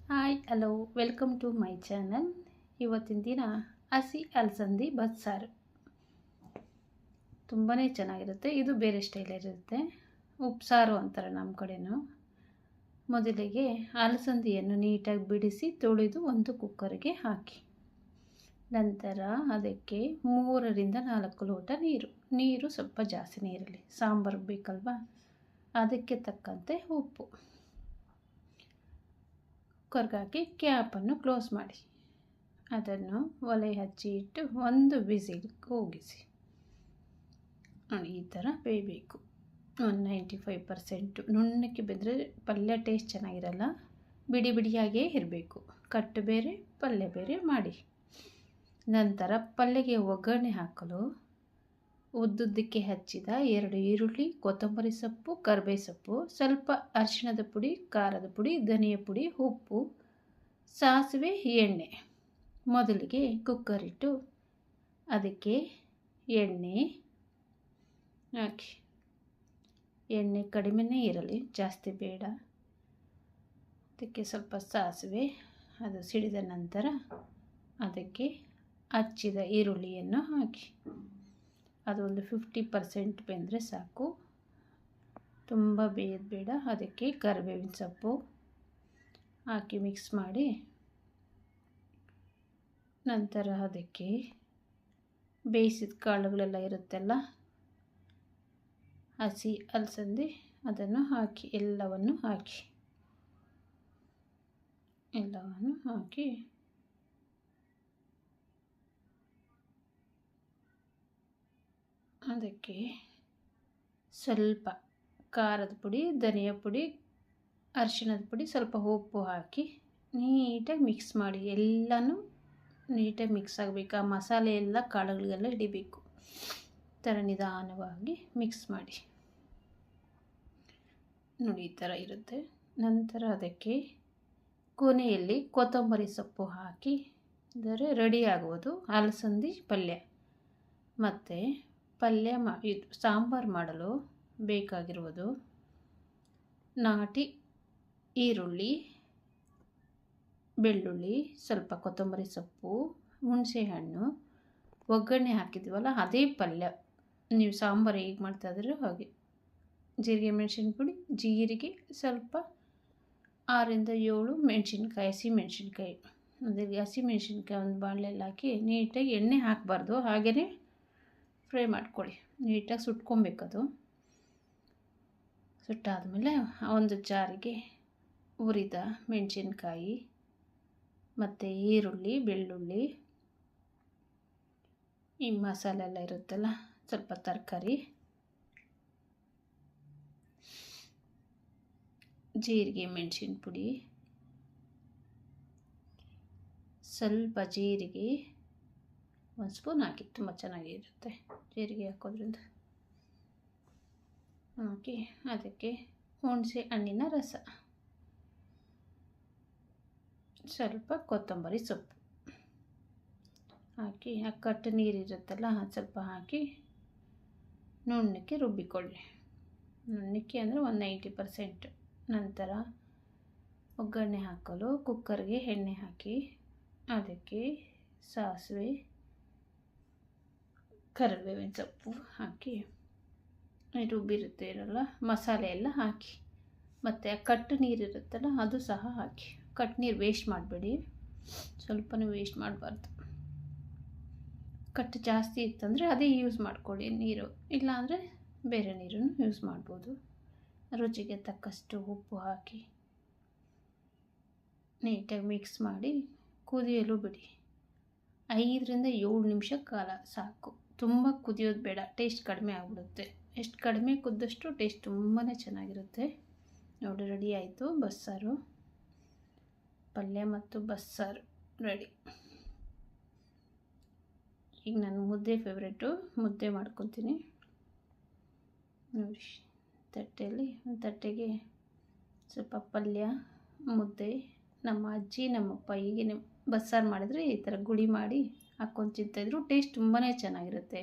Hi hello welcome to my channel. ಇವತ್ತಿನ ದಿನ ಹಸಿ ಅಲಸಂದಿ ಬಸ್ಸಾರು ತುಂಬಾ ಚೆನ್ನಾಗಿರುತ್ತೆ. ಇದು ಬೇರೆ ಸ್ಟೈಲಲ್ಲಿರುತ್ತೆ. ಉಪ್ಸಾರು ಅಂತಾರೆ ನಮ್ಮ ಕಡೆನೂ. ಮೊದಲಿಗೆ ಅಲಸಂದಿಯನ್ನು ನೀಟಾಗಿ ಬಿಡಿಸಿ ತೊಳೆದು ಒಂದು ಕುಕ್ಕರ್ಗೆ ಹಾಕಿ, ನಂತರ ಅದಕ್ಕೆ 3ರಿಂದ 4 ಲೋಟ ನೀರು ಸ್ವಲ್ಪ ಜಾಸ್ತಿ ನೀರಲ್ಲಿ, ಸಾಂಬಾರು ಬೇಕಲ್ವ, ಅದಕ್ಕೆ ತಕ್ಕಂತೆ ಉಪ್ಪು. ಕುಕ್ಕರ್ಗೆ ಹಾಕಿ ಕ್ಯಾಪನ್ನು ಕ್ಲೋಸ್ ಮಾಡಿ, ಅದನ್ನು ಒಲೆ ಹಚ್ಚಿ ಇಟ್ಟು ಒಂದು ವಿಸಿಲ್ ಕೂಗಿಸಿ. ಈ ಥರ ಬೇಯಬೇಕು. 95% ನುಣ್ಣಕ್ಕೆ ಬೆಂದರೆ ಪಲ್ಯ ಟೇಸ್ಟ್ ಚೆನ್ನಾಗಿರಲ್ಲ. ಬಿಡಿ ಬಿಡಿಯಾಗೇ ಇರಬೇಕು. ಕಟ್ಟು ಬೇರೆ ಪಲ್ಯ ಬೇರೆ ಮಾಡಿ. ನಂತರ ಪಲ್ಯಗೆ ಒಗ್ಗರಣೆ ಹಾಕಲು ಉದ್ದುದ್ದಕ್ಕೆ ಹಚ್ಚಿದ 2 ಈರುಳ್ಳಿ, ಕೊತ್ತಂಬರಿ ಸೊಪ್ಪು, ಕರಿಬೇವು ಸೊಪ್ಪು, ಸ್ವಲ್ಪ ಅರಿಶಿಣದ ಪುಡಿ, ಖಾರದ ಪುಡಿ, ಧನಿಯಾ ಪುಡಿ, ಉಪ್ಪು, ಸಾಸಿವೆ, ಎಣ್ಣೆ. ಮೊದಲಿಗೆ ಕುಕ್ಕರ್ ಇಟ್ಟು ಅದಕ್ಕೆ ಎಣ್ಣೆ ಹಾಕಿ, ಎಣ್ಣೆ ಕಡಿಮೆನೇ ಇರಲಿ, ಜಾಸ್ತಿ ಬೇಡ. ಅದಕ್ಕೆ ಸ್ವಲ್ಪ ಸಾಸಿವೆ, ಅದು ಸಿಡಿದ ನಂತರ ಅದಕ್ಕೆ ಹಚ್ಚಿದ ಈರುಳ್ಳಿಯನ್ನು ಹಾಕಿ, ಅದು ಒಂದು 50% ಬೆಂದರೆ ಸಾಕು, ತುಂಬ ಬೇಯೋದು ಬೇಡ. ಅದಕ್ಕೆ ಕರಿಬೇವಿನ ಸೊಪ್ಪು ಹಾಕಿ ಮಿಕ್ಸ್ ಮಾಡಿ, ನಂತರ ಅದಕ್ಕೆ ಬೇಯಿಸಿದ ಕಾಳುಗಳೆಲ್ಲ ಇರುತ್ತಲ್ಲ, ಹಸಿ ಅಲಸಂದಿ, ಅದನ್ನು ಹಾಕಿ ಎಲ್ಲವನ್ನು ಹಾಕಿ ಅದಕ್ಕೆ ಸ್ವಲ್ಪ ಖಾರದ ಪುಡಿ, ಧನಿಯಾ ಪುಡಿ, ಅರಿಶಿಣದ ಪುಡಿ, ಸ್ವಲ್ಪ ಉಪ್ಪು ಹಾಕಿ ನೀಟಾಗಿ ಮಿಕ್ಸ್ ಮಾಡಿ. ಎಲ್ಲನೂ ನೀಟಾಗಿ ಮಿಕ್ಸ್ ಆಗಬೇಕು. ಆ ಮಸಾಲೆ ಎಲ್ಲ ಕಾಳುಗಳಿಗೆಲ್ಲ ಹಿಡಿಬೇಕು. ಥರ ನಿಧಾನವಾಗಿ ಮಿಕ್ಸ್ ಮಾಡಿ. ನೋಡಿ, ಈ ಥರ ಇರುತ್ತೆ. ನಂತರ ಅದಕ್ಕೆ ಕೊನೆಯಲ್ಲಿ ಕೊತ್ತಂಬರಿ ಸೊಪ್ಪು ಹಾಕಿ ಅಂದರೆ ರೆಡಿ ಆಗುವುದು ಅಲಸಂದಿ ಪಲ್ಯ. ಮತ್ತು ಇದು ಸಾಂಬಾರು ಮಾಡಲು ಬೇಕಾಗಿರುವುದು ನಾಟಿ ಈರುಳ್ಳಿ, ಬೆಳ್ಳುಳ್ಳಿ, ಸ್ವಲ್ಪ ಕೊತ್ತಂಬರಿ ಸೊಪ್ಪು, ಹುಣಸೆಹಣ್ಣು, ಒಗ್ಗರಣೆ ಹಾಕಿದ್ವಲ್ಲ ಅದೇ ಪಲ್ಯ. ನೀವು ಸಾಂಬಾರು ಹೇಗೆ ಮಾಡ್ತಾಯಿದ್ರೆ ಹಾಗೆ. ಜೀರಿಗೆ ಮೆಣಸಿನ ಪುಡಿ, ಜೀರಿಗೆ, ಸ್ವಲ್ಪ 6ರಿಂದ 7 ಮೆಣಸಿನ್ಕಾಯಿ, ಹಸಿಮೆಣಸಿನ್ಕಾಯಿ. ಅದಕ್ಕೆ ಹಸಿಮೆಣಸಿನ್ಕಾಯಿ ಒಂದು ಬಾಣಲೆಯಲ್ಲಿ ಹಾಕಿ ನೀಟಾಗಿ, ಎಣ್ಣೆ ಹಾಕಬಾರ್ದು, ಹಾಗೆಯೇ ಫ್ರೈ ಮಾಡ್ಕೊಳ್ಳಿ. ನೀಟಾಗಿ ಸುಟ್ಕೊಬೇಕದು. ಸುಟ್ಟಾದಮೇಲೆ ಒಂದು ಜಾರಿಗೆ ಹುರಿದ ಮೆಣಸಿನ್ಕಾಯಿ ಮತ್ತು ಈರುಳ್ಳಿ, ಬೆಳ್ಳುಳ್ಳಿ, ಈ ಮಸಾಲೆ ಎಲ್ಲ ಇರುತ್ತಲ್ಲ, ಸ್ವಲ್ಪ ತರಕಾರಿ, ಜೀರಿಗೆ ಮೆಣಸಿನ ಪುಡಿ, ಸ್ವಲ್ಪ ಜೀರಿಗೆ 1 ಸ್ಪೂನ್ ಹಾಕಿ, ತುಂಬ ಚೆನ್ನಾಗಿರುತ್ತೆ ಜೀರಿಗೆ ಹಾಕೋದ್ರಿಂದ. ಹಾಕಿ ಅದಕ್ಕೆ ಹುಣಸೆ ಹಣ್ಣಿನ ರಸ, ಸ್ವಲ್ಪ ಕೊತ್ತಂಬರಿ ಸೊಪ್ಪು ಹಾಕಿ, ಆ ಕಟ್ಟು ನೀರಿರುತ್ತಲ್ಲ ಅದು ಸ್ವಲ್ಪ ಹಾಕಿ ನುಣ್ಣಕ್ಕೆ ರುಬ್ಬಿಕೊಳ್ಳಿ. ನುಣ್ಣಕ್ಕೆ ಅಂದರೆ ಒಂದು 90%. ನಂತರ ಒಗ್ಗರಣೆ ಹಾಕಲು ಕುಕ್ಕರ್ಗೆ ಎಣ್ಣೆ ಹಾಕಿ, ಅದಕ್ಕೆ ಸಾಸಿವೆ, ಕರಿಬೇವಿನ ಸೊಪ್ಪು ಹಾಕಿ, ರುಬ್ಬಿರುತ್ತೆ ಇರಲ್ಲ ಮಸಾಲೆ ಎಲ್ಲ ಹಾಕಿ, ಮತ್ತು ಆ ಕಟ್ಟು ನೀರಿರುತ್ತಲ್ಲ ಅದು ಸಹ ಹಾಕಿ. ಕಟ್ಟು ನೀರು ವೇಸ್ಟ್ ಮಾಡಬೇಡಿ, ಸ್ವಲ್ಪನೂ ವೇಸ್ಟ್ ಮಾಡಬಾರ್ದು. ಕಟ್ಟು ಜಾಸ್ತಿ ಇತ್ತಂದರೆ ಅದೇ ಯೂಸ್ ಮಾಡ್ಕೊಳ್ಳಿ ನೀರು, ಇಲ್ಲಾಂದರೆ ಬೇರೆ ನೀರನ್ನು ಯೂಸ್ ಮಾಡ್ಬೋದು. ರುಚಿಗೆ ತಕ್ಕಷ್ಟು ಉಪ್ಪು ಹಾಕಿ ನೀಟಾಗಿ ಮಿಕ್ಸ್ ಮಾಡಿ ಕುದಿಯಲು ಬಿಡಿ. 5ರಿಂದ 7 ನಿಮಿಷ ಕಾಲ ಸಾಕು. ತುಂಬ ಕುದಿಯೋದು ಬೇಡ, ಟೇಸ್ಟ್ ಕಡಿಮೆ ಆಗಿಬಿಡುತ್ತೆ. ಎಷ್ಟು ಕಡಿಮೆ ಕುದ್ದಷ್ಟು ಟೇಸ್ಟ್ ತುಂಬಾ ಚೆನ್ನಾಗಿರುತ್ತೆ. ನೋಡಿ, ರೆಡಿ ಆಯಿತು ಬಸ್ಸಾರು. ಪಲ್ಯ ಮತ್ತು ಬಸ್ಸಾರು ರೆಡಿ. ಈಗ ನಾನು ಮುದ್ದೆ ಫೇವ್ರೇಟು, ಮುದ್ದೆ ಮಾಡ್ಕೊತೀನಿ. ನೋಡಿ, ಒಂದು ತಟ್ಟೆಗೆ ಸ್ವಲ್ಪ ಪಲ್ಯ, ಮುದ್ದೆ. ನಮ್ಮ ಅಜ್ಜಿ, ನಮ್ಮಪ್ಪ ಹೀಗೆ ಬಸ್ಸಾರು ಮಾಡಿದರೆ ಈ ಥರ ಗುಳಿ ಮಾಡಿ ಹಾಕ್ಕೊಂಡು ತಿಂತಾಯಿದ್ರು. ಟೇಸ್ಟ್ ತುಂಬಾ ಚೆನ್ನಾಗಿರುತ್ತೆ.